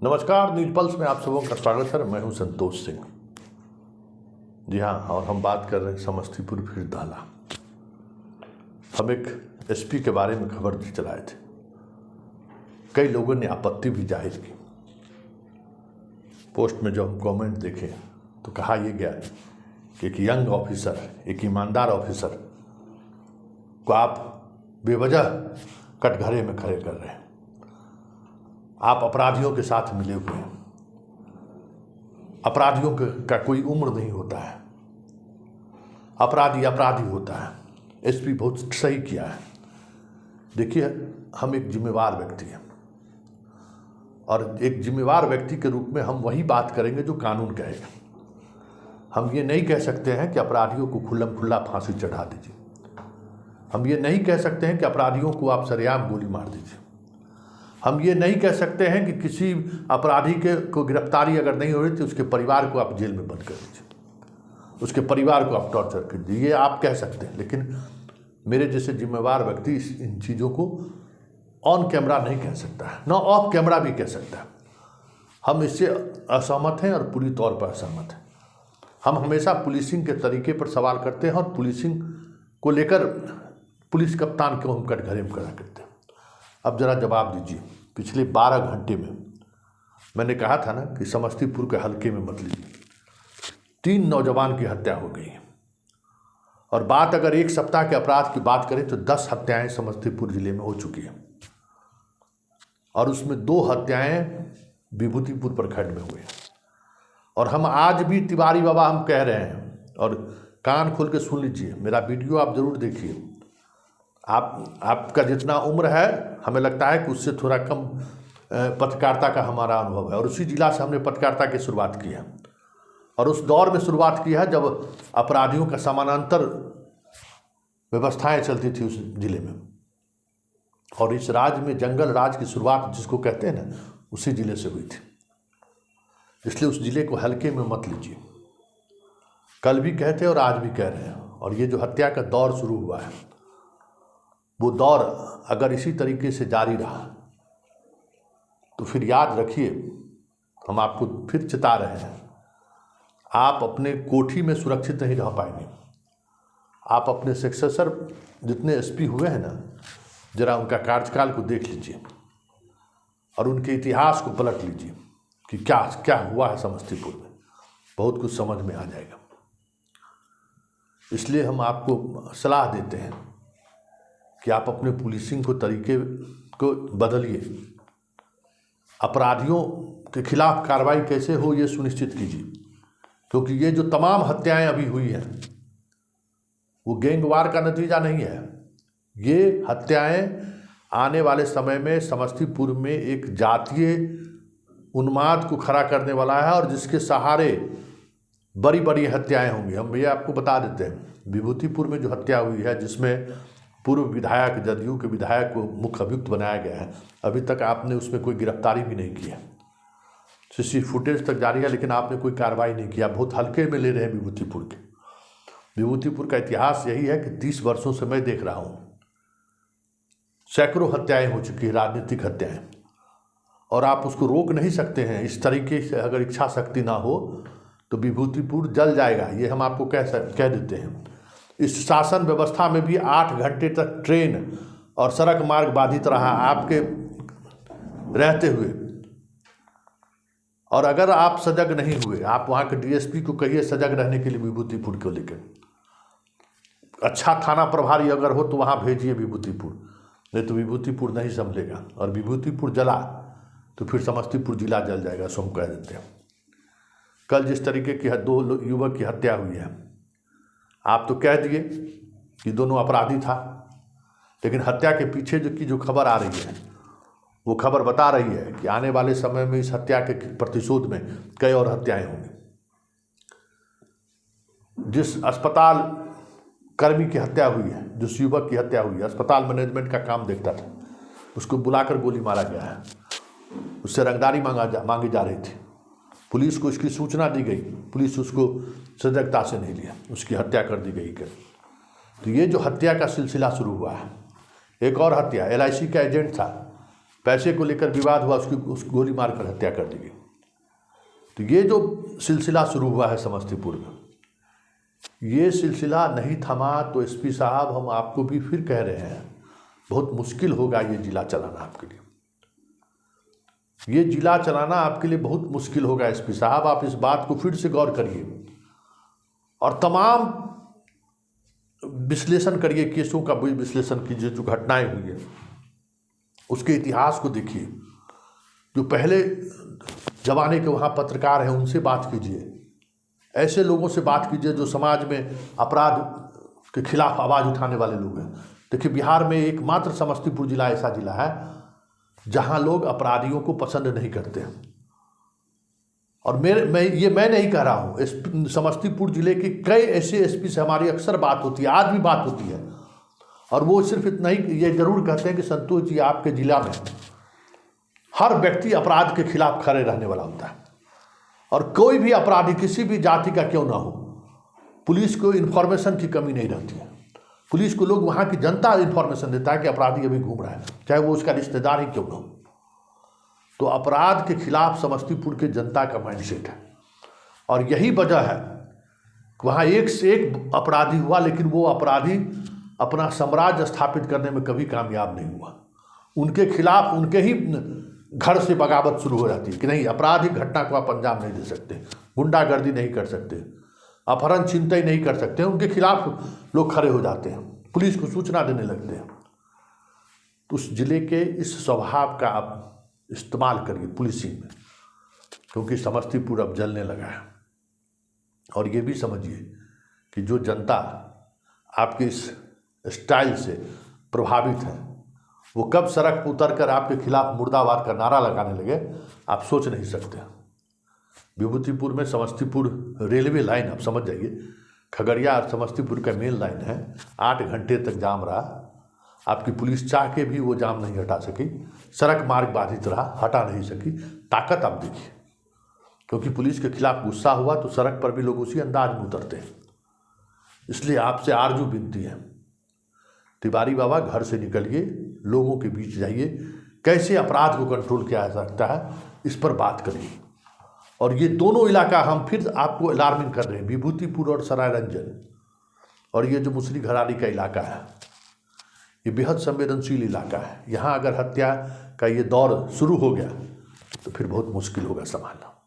नमस्कार, news pulse में आप सबों का स्वागत है। मैं हूं संतोष सिंह। जी हाँ, और हम बात कर रहे हैं समस्तीपुर फिर दाला। हम एक एसपी के बारे में खबर चलाए थे। कई लोगों ने आपत्ति भी जाहिर की। पोस्ट में जब हम कमेंट देखे तो कहा यह गया कि एक यंग ऑफिसर, एक ईमानदार ऑफिसर को आप बेवजह कटघरे में खड़े कर रहे हैं। आप अपराधियों के साथ मिले हुए हैं। अपराधियों का कोई उम्र नहीं होता है। अपराधी अपराधी होता है। एसपी बहुत सही किया है। देखिए, हम एक जिम्मेवार व्यक्ति हैं और एक जिम्मेवार व्यक्ति के रूप में हम वही बात करेंगे जो कानून कहेगा। हम ये नहीं कह सकते हैं कि अपराधियों को खुल्लम खुल्ला फांसी चढ़ा दीजिए। हम ये नहीं कह सकते हैं कि अपराधियों को आप सरेआम गोली मार दीजिए। हम ये नहीं कह सकते हैं कि किसी अपराधी को गिरफ्तारी अगर नहीं हो रही तो उसके परिवार को आप जेल में बंद कर दीजिए, उसके परिवार को आप टॉर्चर कर दीजिए। ये आप कह सकते हैं, लेकिन मेरे जैसे जिम्मेवार व्यक्ति इन चीज़ों को ऑन कैमरा नहीं कह सकता है, ना ऑफ कैमरा भी कह सकता है। हम इससे असहमत हैं और पूरी तौर पर असहमत हैं। हम हमेशा पुलिसिंग के तरीके पर सवाल करते हैं और पुलिसिंग को लेकर पुलिस कप्तान को हम कटघरे में खड़ा करते हैं। अब जरा जवाब दीजिए, पिछले 12 घंटे में मैंने कहा था ना कि समस्तीपुर के हल्के में मत लीजिए। 3 नौजवान की हत्या हो गई है और बात अगर एक सप्ताह के अपराध की बात करें तो 10 हत्याएं समस्तीपुर जिले में हो चुकी हैं और उसमें 2 हत्याएं विभूतिपुर प्रखंड में हुई। और हम आज भी तिवारी बाबा हम कह रहे हैं, और कान खोल के सुन लीजिए, मेरा वीडियो आप जरूर देखिए। आपका जितना उम्र है, हमें लगता है कि उससे थोड़ा कम पत्रकारिता का हमारा अनुभव है और उसी जिला से हमने पत्रकारिता की शुरुआत की है और उस दौर में शुरुआत की है जब अपराधियों का समानांतर व्यवस्थाएं चलती थी उस जिले में। और इस राज्य में जंगल राज की शुरुआत जिसको कहते हैं ना, उसी जिले से हुई थी। इसलिए उस जिले को हल्के में मत लीजिए। कल भी कहते और आज भी कह रहे हैं। और ये जो हत्या का दौर शुरू हुआ है, वो दौर अगर इसी तरीके से जारी रहा तो फिर याद रखिए, हम आपको फिर चेता रहे हैं, आप अपने कोठी में सुरक्षित नहीं रह पाएंगे। आप अपने सक्सेसर जितने एसपी हुए हैं ना, जरा उनका कार्यकाल को देख लीजिए और उनके इतिहास को पलट लीजिए कि क्या क्या हुआ है समस्तीपुर में। बहुत कुछ समझ में आ जाएगा। इसलिए हम आपको सलाह देते हैं कि आप अपने पुलिसिंग को तरीके को बदलिए। अपराधियों के खिलाफ कार्रवाई कैसे हो ये सुनिश्चित कीजिए, क्योंकि ये जो तमाम हत्याएं अभी हुई हैं वो गैंगवार का नतीजा नहीं है। ये हत्याएं आने वाले समय में समस्तीपुर में एक जातीय उन्माद को खड़ा करने वाला है और जिसके सहारे बड़ी बड़ी हत्याएं होंगी। हम ये आपको बता देते हैं, विभूतिपुर में जो हत्या हुई है, जिसमें पूर्व विधायक, जदयू के विधायक को मुख्य अभियुक्त बनाया गया है, अभी तक आपने उसमें कोई गिरफ्तारी भी नहीं की है। सीसी फुटेज तक जारी है, लेकिन आपने कोई कार्रवाई नहीं किया। बहुत हल्के में ले रहे हैं विभूतिपुर के। विभूतिपुर का इतिहास यही है कि 30 वर्षों से मैं देख रहा हूँ, सैकड़ों हत्याएं हो चुकी हैं, राजनीतिक हत्याएं, और आप उसको रोक नहीं सकते हैं। इस तरीके से अगर इच्छा शक्ति ना हो तो विभूतिपुर जल जाएगा। ये हम आपको कह देते हैं। इस शासन व्यवस्था में भी 8 घंटे तक ट्रेन और सड़क मार्ग बाधित रहा आपके रहते हुए। और अगर आप सजग नहीं हुए, आप वहाँ के डीएसपी को कहिए सजग रहने के लिए विभूतिपुर को लेकर। अच्छा थाना प्रभारी अगर हो तो वहाँ भेजिए विभूतिपुर, नहीं तो विभूतिपुर नहीं संभलेगा। और विभूतिपुर जला तो फिर समस्तीपुर जिला जल जाएगा, सो हम कह देते हैं। कल जिस तरीके की 2 युवक की हत्या हुई है, आप तो कह दिए कि दोनों अपराधी था, लेकिन हत्या के पीछे जो खबर आ रही है, वो खबर बता रही है कि आने वाले समय में इस हत्या के प्रतिशोध में कई और हत्याएं होंगी। जिस अस्पताल कर्मी की हत्या हुई है, जिस युवक की हत्या हुई है, अस्पताल मैनेजमेंट का काम देखता था, उसको बुलाकर गोली मारा गया है। उससे रंगदारी मांगी जा रही थी। पुलिस को इसकी सूचना दी गई, पुलिस उसको सजगता से नहीं लिया, उसकी हत्या कर दी गई। तो ये जो हत्या का सिलसिला शुरू हुआ है, एक और हत्या, LIC का एजेंट था पैसे को लेकर विवाद हुआ, उस गोली मारकर हत्या कर दी गई। तो ये जो सिलसिला शुरू हुआ है समस्तीपुर में, ये सिलसिला नहीं थमा तो एसपी साहब हम आपको भी फिर कह रहे हैं, बहुत मुश्किल होगा ये जिला चलाना आपके लिए। ये जिला चलाना आपके लिए बहुत मुश्किल होगा एसपी साहब, आप इस बात को फिर से गौर करिए और तमाम विश्लेषण करिए, केसों का भी विश्लेषण कीजिए, जो घटनाएं हुई है उसके इतिहास को देखिए, जो पहले जमाने के वहाँ पत्रकार हैं उनसे बात कीजिए, ऐसे लोगों से बात कीजिए जो समाज में अपराध के खिलाफ आवाज़ उठाने वाले लोग हैं। देखिए बिहार में एकमात्र समस्तीपुर जिला ऐसा जिला है जहाँ लोग अपराधियों को पसंद नहीं करते हैं। और मैं नहीं कह रहा हूँ, समस्तीपुर जिले के कई ऐसे एसपी से हमारी अक्सर बात होती है, आज भी बात होती है, और वो सिर्फ इतना ही ये जरूर कहते हैं कि संतोष जी आपके जिला में हर व्यक्ति अपराध के खिलाफ खड़े रहने वाला होता है, और कोई भी अपराधी किसी भी जाति का क्यों ना हो, पुलिस को इन्फॉर्मेशन की कमी नहीं रहती है। पुलिस को लोग, वहाँ की जनता इन्फॉर्मेशन देता है कि अपराधी अभी घूम रहा है, चाहे वो उसका रिश्तेदार ही क्यों ना हो। तो अपराध के खिलाफ समस्तीपुर के जनता का माइंडसेट है, और यही वजह है कि वहाँ एक से एक अपराधी हुआ, लेकिन वो अपराधी अपना साम्राज्य स्थापित करने में कभी कामयाब नहीं हुआ। उनके खिलाफ उनके ही घर से बगावत शुरू हो जाती है कि नहीं, आपराधिक घटना को आप अंजाम नहीं दे सकते, गुंडागर्दी नहीं कर सकते, अपहरण चिंतन नहीं कर सकते, उनके खिलाफ लोग खड़े हो जाते हैं, पुलिस को सूचना देने लगते हैं। तो उस जिले के इस स्वभाव का आप इस्तेमाल करिए पुलिसिंग में, क्योंकि समस्तीपुर अब जलने लगा है। और ये भी समझिए कि जो जनता आपके इस स्टाइल से प्रभावित है, वो कब सड़क पर उतर कर आपके खिलाफ मुर्दाबाद का नारा लगाने लगे, आप सोच नहीं सकते। विभूतिपुर में समस्तीपुर रेलवे लाइन, आप समझ जाइए, खगड़िया और समस्तीपुर का मेन लाइन है, 8 घंटे तक जाम रहा। आपकी पुलिस चाह के भी वो जाम नहीं हटा सकी, सड़क मार्ग बाधित रहा, हटा नहीं सकी। ताकत आप देखिए, क्योंकि पुलिस के खिलाफ गुस्सा हुआ तो सड़क पर भी लोग उसी अंदाज में उतरते हैं। इसलिए आपसे आरजू विनती है, तिवारी बाबा घर से निकलिए, लोगों के बीच जाइए, कैसे अपराध को कंट्रोल किया जा सकता है इस पर बात करिए। और ये दोनों इलाका हम फिर आपको अलार्मिंग कर रहे हैं, विभूतिपुर और सरायरंजन, और ये जो मुसरी घरारी का इलाका है, ये बेहद संवेदनशील इलाका है। यहाँ अगर हत्या का ये दौर शुरू हो गया तो फिर बहुत मुश्किल होगा संभालना।